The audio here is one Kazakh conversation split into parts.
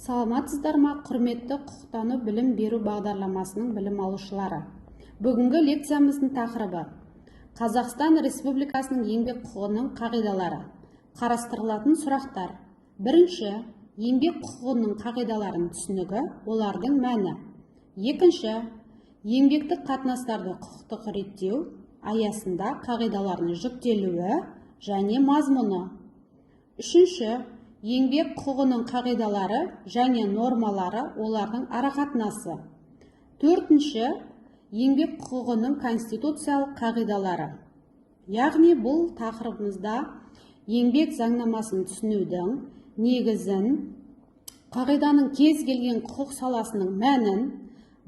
Саламатсыздар ма, құрметті құқықтану білім беру бағдарламасының білім алушылары. Бүгінгі лекциямыздың тақырыбы Қазақстан Республикасының еңбек құқығының қағидалары. Қарастырылатын сұрақтар. Бірінші, еңбек құқығының қағидаларын түсінігі, олардың мәні. Екінші, еңбектік қатынастарды құқықтық реттеу аясында қағидалардың жүктелуі және мазмұны. Үшінші, еңбек құқығының қағидалары және нормалары, олардың арақатынасы. Төртінші, еңбек құқығының конституциялық қағидалары. Яғни бұл тақырыбымызда еңбек заңнамасын түсінудің негізін, қағиданың кез келген құқық саласының мәнін,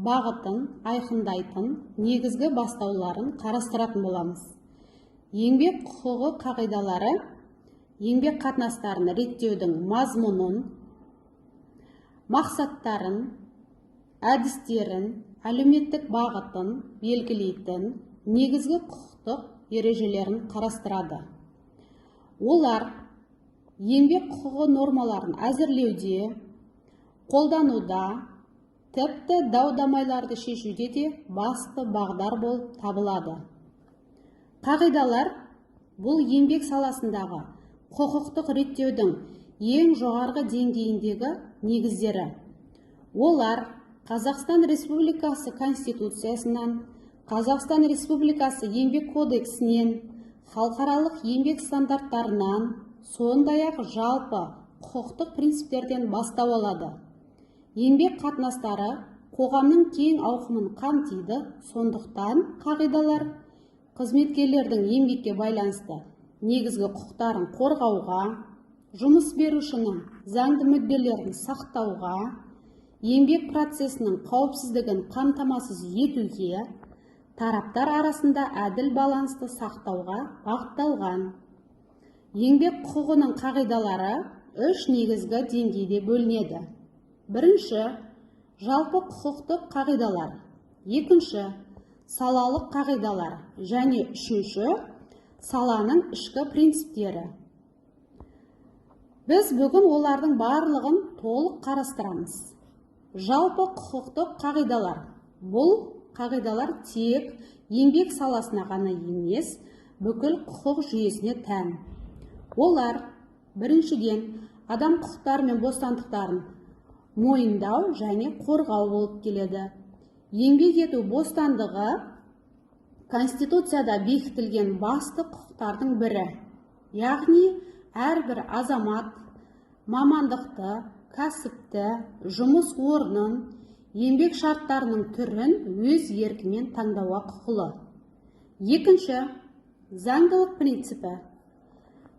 бағытын айқындайтын негізгі бастауларын қарастыратын боламыз. Еңбек құқығы қағидалары еңбек қатынастарын реттеудің мазмұнын, мақсаттарын, әдістерін, әлеуметтік бағытын белгілейтін негізгі құқықтық ережелерін қарастырады. Олар еңбек құқығы нормаларын әзірлеуде, қолдануда, тіпті дау-дамайларды шешуде де басты бағдар болып табылады. Қағидалар бұл еңбек саласындағы құқықтық реттеудің ең жоғарғы деңгейіндегі негіздері. Олар Қазақстан Республикасы Конституциясынан, Қазақстан Республикасы еңбек кодексінен, халықаралық еңбек стандарттарынан, сондай-ақ жалпы құқықтық принциптерден бастау алады. Еңбек қатынастары қоғамның кең ауқымын қамтиды, сондықтан қағидалар қызметкерлердің еңбекке байланысты негізгі құқықтарын қорғауға, жұмыс берушінің заңды мүдделерін сақтауға, еңбек процесінің қауіпсіздігін қамтамасыз етуге, тараптар арасында әділ балансты сақтауға бағытталған. Еңбек құқығының қағидалары үш негізгі деңгейде бөлінеді. Бірінші, жалпы құқықтық қағидалар. Екінші, салалық қағидалар. Және үшінші, саланың ішкі принциптері. Біз бүгін олардың барлығын толық қарастырамыз. Жалпы құқықтық қағидалар. Бұл қағидалар тек еңбек саласына ғана емес, бүкіл құқық жүйесіне тән. Олар біріншіден адам құқықтары мен бостандықтарын мойындау және қорғау болып келеді. Еңбек ету бостандығы Конституцияда бекітілген басты құқықтардың бірі. Яғни, әрбір азамат мамандықты, кәсіпті, жұмыс орнын, еңбек шарттарының түрін өз еркімен таңдауға құқылы. Екінші, заңдылық принципі.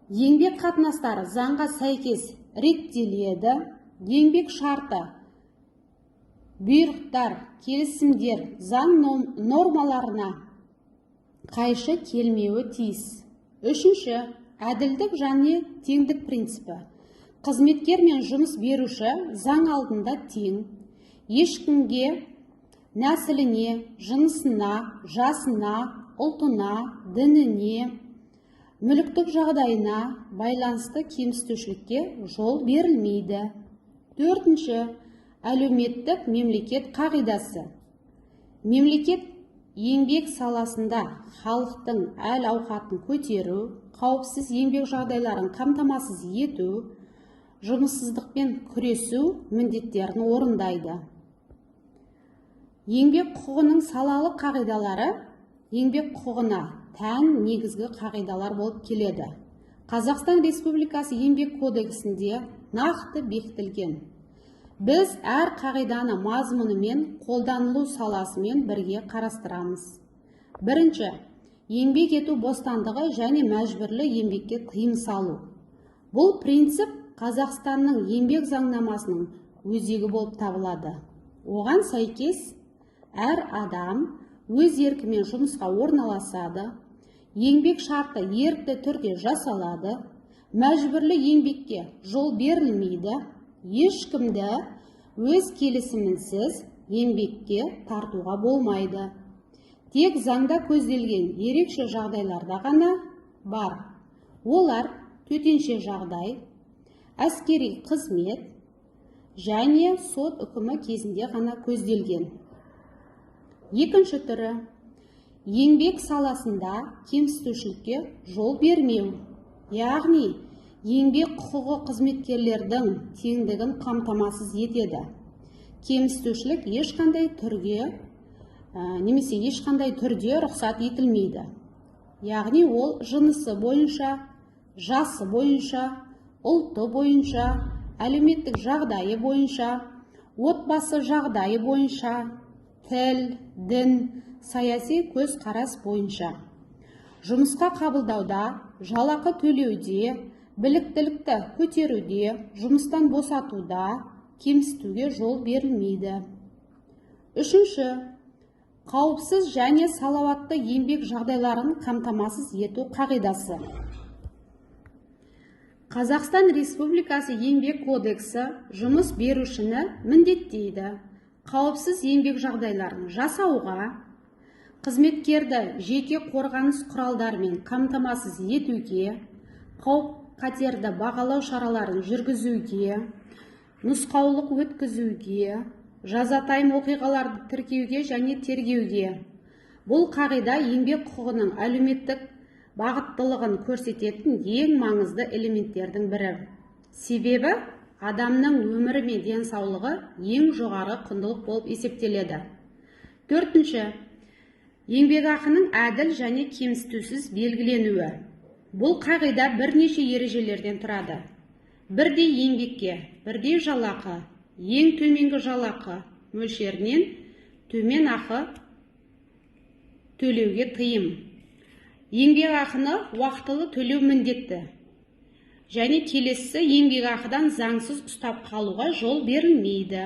Еңбек қатынастары заңға сәйкес реттеледі. Еңбек шарты, бұйрықтар, келісімдер, заң нормаларына қайшы келмеуі тиіс. Үшінші, әділдік және теңдік принципі. Қызметкер мен жұмыс беруші заң алдында тең. Ешкімге нәсіліне, жынысына, жасына, ұлтына, дініне, мүліктік жағдайына байланысты кемсітушілікке жол берілмейді. Төртінші, әлеуметтік мемлекет қағидасы. Мемлекет еңбек саласында халықтың әл-ауқатын көтеру, қауіпсіз еңбек жағдайларын қамтамасыз ету, жұмыссыздықпен күресу міндеттерін орындайды. Еңбек құқығының салалық қағидалары еңбек құқығына тән негізгі қағидалар болып келеді. Қазақстан Республикасы еңбек кодексінде нақты бекітілген. Біз әр қағиданы мазмұны мен қолданылу саласымен бірге қарастырамыз. Бірінші, еңбек ету бостандығы және мәжбүрлі еңбекке тыйым салу. Бұл принцип Қазақстанның еңбек заңнамасының өзегі болып табылады. Оған сәйкес, әр адам өз еркімен жұмысқа орналасады, еңбек шарты ерікті түрде жасалады, мәжбүрлі еңбекке жол берілмейді, ешкімді өз келісімінсіз еңбекке тартуға болмайды. Тек заңда көзделген ерекше жағдайларда ғана бар. Олар төтенше жағдай, әскери қызмет, және сот үкімі кезінде ғана көзделген. Екінші түрі, еңбек саласында кемсітушілікке жол бермеу, яғни еңбек құқығы қызметкерлердің теңдігін қамтамасыз етеді. Кемсітушілік ешқандай түрге немесе ешқандай түрде рұқсат етілмейді. Яғни ол жынысы бойынша, жасы бойынша, ұлты бойынша, әлеуметтік жағдайы бойынша, отбасы жағдайы бойынша, тіл, дін, саяси көзқарас бойынша. Жұмысқа қабылдауда, жалақы төлеуде, біліктілікті көтеруде, жұмыстан босатуда кемсітуге жол берілмейді. Үшінші, қауіпсіз және салауатты еңбек жағдайларын қамтамасыз ету қағидасы. Қазақстан Республикасы еңбек кодексі жұмыс берушіні міндеттейді қауіпсіз еңбек жағдайларын жасауға, қызметкерді жеке қорғаныс құралдарымен қамтамасыз етуге, қауіп-қатерді бағалау шараларын жүргізуге, нұсқаулық өткізуге, жазатайым оқиғаларды тіркеуге және тергеуге. Бұл қағида еңбек құқығының әлеуметтік бағыттылығын көрсететін ең маңызды элементтердің бірі. Себебі адамның өмірі мен денсаулығы ең жоғары құндылық болып есептеледі. Төртінші, еңбекақының әділ және кемсітусіз белгіленуі. Бұл қағида бірнеше ережелерден тұрады. Бірдей еңбекке, бірдей жалақы, ең төменгі жалақы мөлшерінен төмен ақы төлеуге тыйым. Еңбекақыны уақытылы төлеу міндетті. Және келесі еңбекақыдан заңсыз ұстап қалуға жол берілмейді.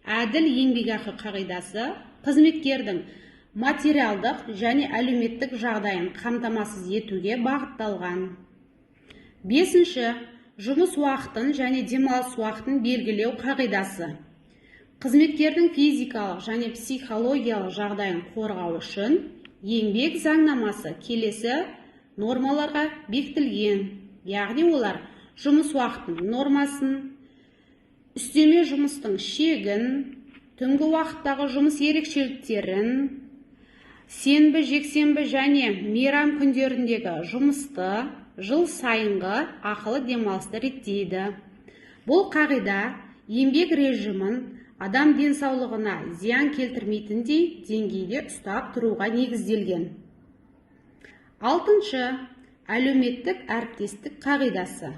Әділ еңбекақы қағидасы қызметкердің материалдық және әлеуметтік жағдайын қамтамасыз етуге бағытталған. Бесінші, жұмыс уақытын және демалыс уақытын белгілеу қағидасы. Қызметкердің физикалық және психологиялық жағдайын қорғау үшін еңбек заңнамасы келесі нормаларға бекітілген. Яғни олар жұмыс уақытын нормасын, үстеме жұмыстың шегін, түнгі уақыттағы жұмыс ерекшеліктерін, сенбі, жексенбі және мейрам күндеріндегі жұмысты, жыл сайынғы ақылы демалысты реттейді. Бұл қағида еңбек режимін адам денсаулығына зиян келтірмейтіндей деңгейде ұстап тұруға негізделген. Алтыншы, әлеуметтік әріптестік қағидасы.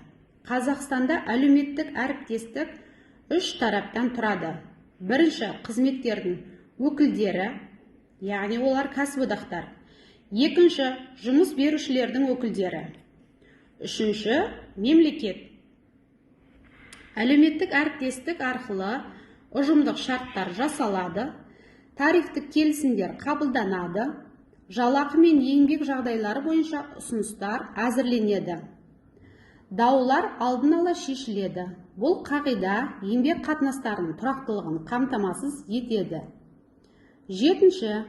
Қазақстанда әлеуметтік әріптестік үш тараптан тұрады. Бірінші, қызметкердің өкілдері, яғни олар кәсіподақтар. Екінші, жұмыс берушілердің өкілдері. Үшінші, мемлекет. Әлеуметтік әріптестік арқылы ұжымдық шарттар жасалады, тарифтік келісімдер қабылданады, жалақы мен еңбек жағдайлары бойынша ұсыныстар әзірленеді. Даулар алдын ала шешіледі. Бұл қағида еңбек қатынастарының тұрақтылығын қамтамасыз етеді. Жетінші,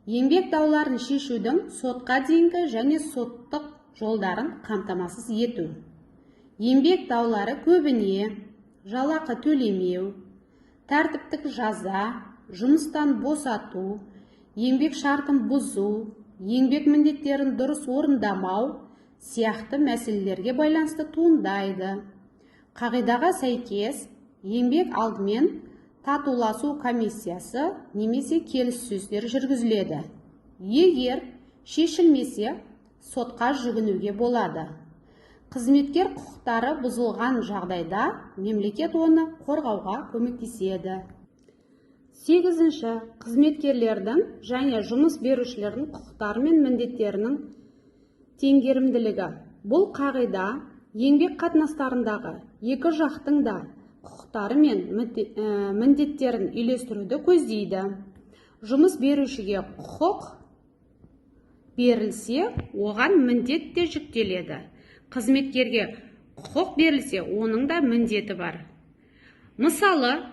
еңбек дауларын шешудің сотқа дейінгі және соттық жолдарын қамтамасыз ету. Еңбек даулары көбіне жалақы төлемеу, тәртіптік жаза, жұмыстан босату, еңбек шартын бұзу, еңбек міндеттерін дұрыс орындамау сияқты мәселелерге байланысты туындайды. Қағидаға сәйкес, еңбек алдымен татуласу комиссиясы немесе келіссөздер жүргізіледі. Егер шешілмесе, сотқа жүгінуге болады. Қызметкер құқықтары бұзылған жағдайда мемлекет оны қорғауға көмектеседі. Сегізінші, қызметкерлердің және жұмыс берушілердің құқықтары мен міндеттерінің теңгерімділігі. Бұл қағида еңбек қатынастарындағы екі жақтың да құқықтары мен міндеттерін үйлестіруді көздейді. Жұмыс берушіге құқық берілсе, оған міндет те жүктеледі. Қызметкерге құқық берілсе, оның да міндеті бар. Мысалы,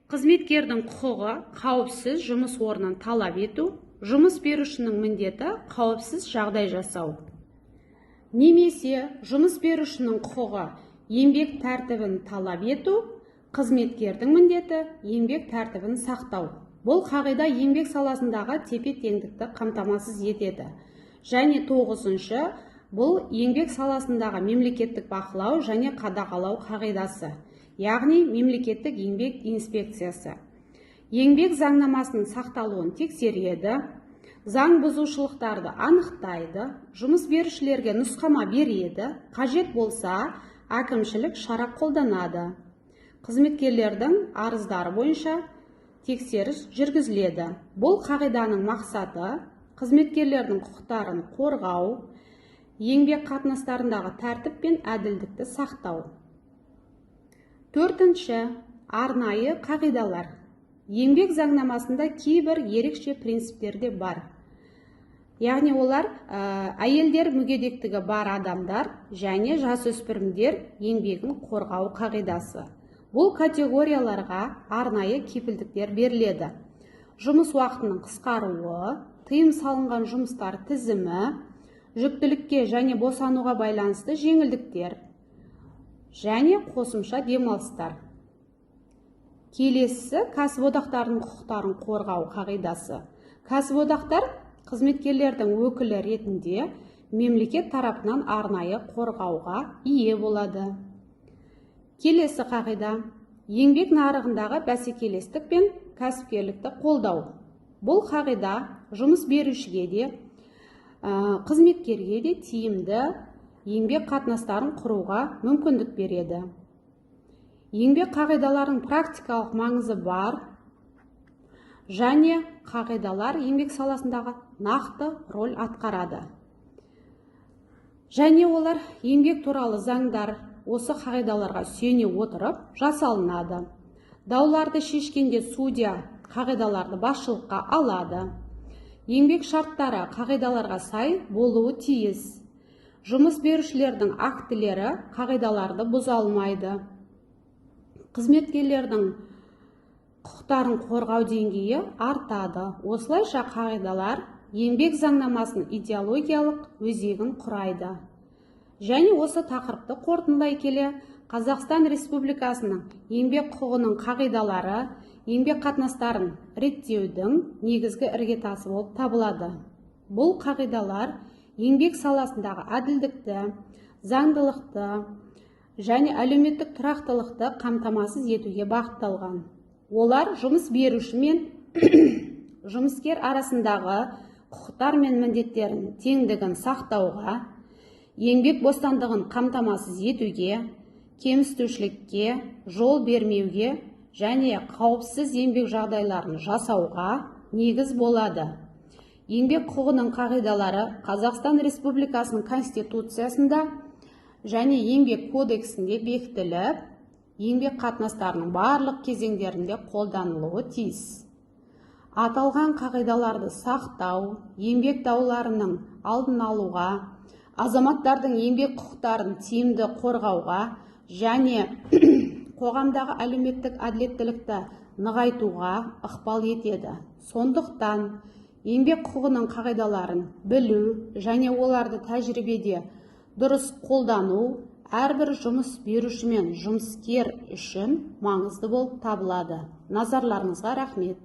қызметкердің құқығы қауіпсіз жұмыс орнын талап ету, жұмыс берушінің міндеті қауіпсіз жағдай жасау. Немесе жұмыс берушінің құқығы еңбек тәртібін талап ету, Қызметкердің міндеті еңбек тәртібін сақтау. Бұл қағида еңбек саласындағы тепе-теңдікті қамтамасыз етеді. Және 9-шы бұл еңбек саласындағы мемлекеттік бақылау және қадағалау қағидасы, яғни мемлекеттік еңбек инспекциясы. Еңбек заңнамасының сақталуын тексереді, заң бұзушылықтарды анықтайды, жұмыс берушілерге нұсқама береді, қажет болса, әкімшілік шара қолданады. Қызметкерлердің арыздары бойынша тексеріс жүргізіледі. Бұл қағиданың мақсаты қызметкерлердің құқықтарын қорғау, еңбек қатынастарындағы тәртіп пен әділдікті сақтау. 4-ші арнайы қағидалар. Еңбек заңнамасында кейбір ерекше принциптерде бар. Яғни олар әйелдер мүгедектігі бар адамдар және жасөспірімдер еңбегін қорғау қағидасы. Бұл категорияларға арнайы кепілдіктер беріледі. Жұмыс уақытының қысқаруы, тыйым салынған жұмыстар тізімі, жүктілікке және босануға байланысты жеңілдіктер және қосымша демалыстар. Келесі кәсіподақтардың құқықтарын қорғау қағидасы. Кәсіподақтар қызметкерлердің өкілі ретінде мемлекет тарапынан арнайы қорғауға ие болады. Келесі қағида. Еңбек нарығындағы бәсекелестік пен кәсіпкерлікті қолдау. Бұл қағида жұмыс берушіге де, қызметкерге де тиімді еңбек қатынастарын құруға мүмкіндік береді. Еңбек қағидаларының практикалық маңызы бар және қағидалар еңбек саласындағы нақты рөл атқарады. Және олар еңбек туралы заңдар осы қағидаларға сүйене отырып жасалынады. Дауларды шешкенде судья қағидаларды басшылыққа алады. Еңбек шарттары қағидаларға сай болуы тиіс. Жұмыс берушілердің актілері қағидаларды бұза алмайды. Қызметкерлердің құқықтарын қорғау деңгейі артады. Осылайша қағидалар еңбек заңнамасының идеологиялық өзегін құрайды. Және осы тақырыпты қорытындылай келе, Қазақстан Республикасының еңбек құқығының қағидалары еңбек қатынастарын реттеудің негізгі іргетасы болып табылады. Бұл қағидалар еңбек саласындағы әділдікті, заңдылықты және әлеуметтік тұрақтылықты қамтамасыз етуге бағытталған. Олар жұмыс беруші мен жұмыскер арасындағы құқықтар мен міндеттерін теңдігін сақтауға, еңбек бостандығын қамтамасыз етуге, кемсітушілікке жол бермеуге және қауіпсіз еңбек жағдайларын жасауға негіз болады. Еңбек құқығының қағидалары Қазақстан Республикасының Конституциясында және еңбек кодексінде бекітіліп, еңбек қатынастарының барлық кезеңдерінде қолданылуы тиіс. Аталған қағидаларды сақтау, еңбек дауларының алдын алуға, азаматтардың еңбек құқықтарын тиімді қорғауға және қоғамдағы әлеуметтік әділеттілікті нығайтуға ықпал етеді. Сондықтан еңбек құқығының қағидаларын білу және оларды тәжірибеде дұрыс қолдану әрбір жұмыс беруші мен жұмыскер үшін маңызды болып табылады. Назарларыңызға рахмет.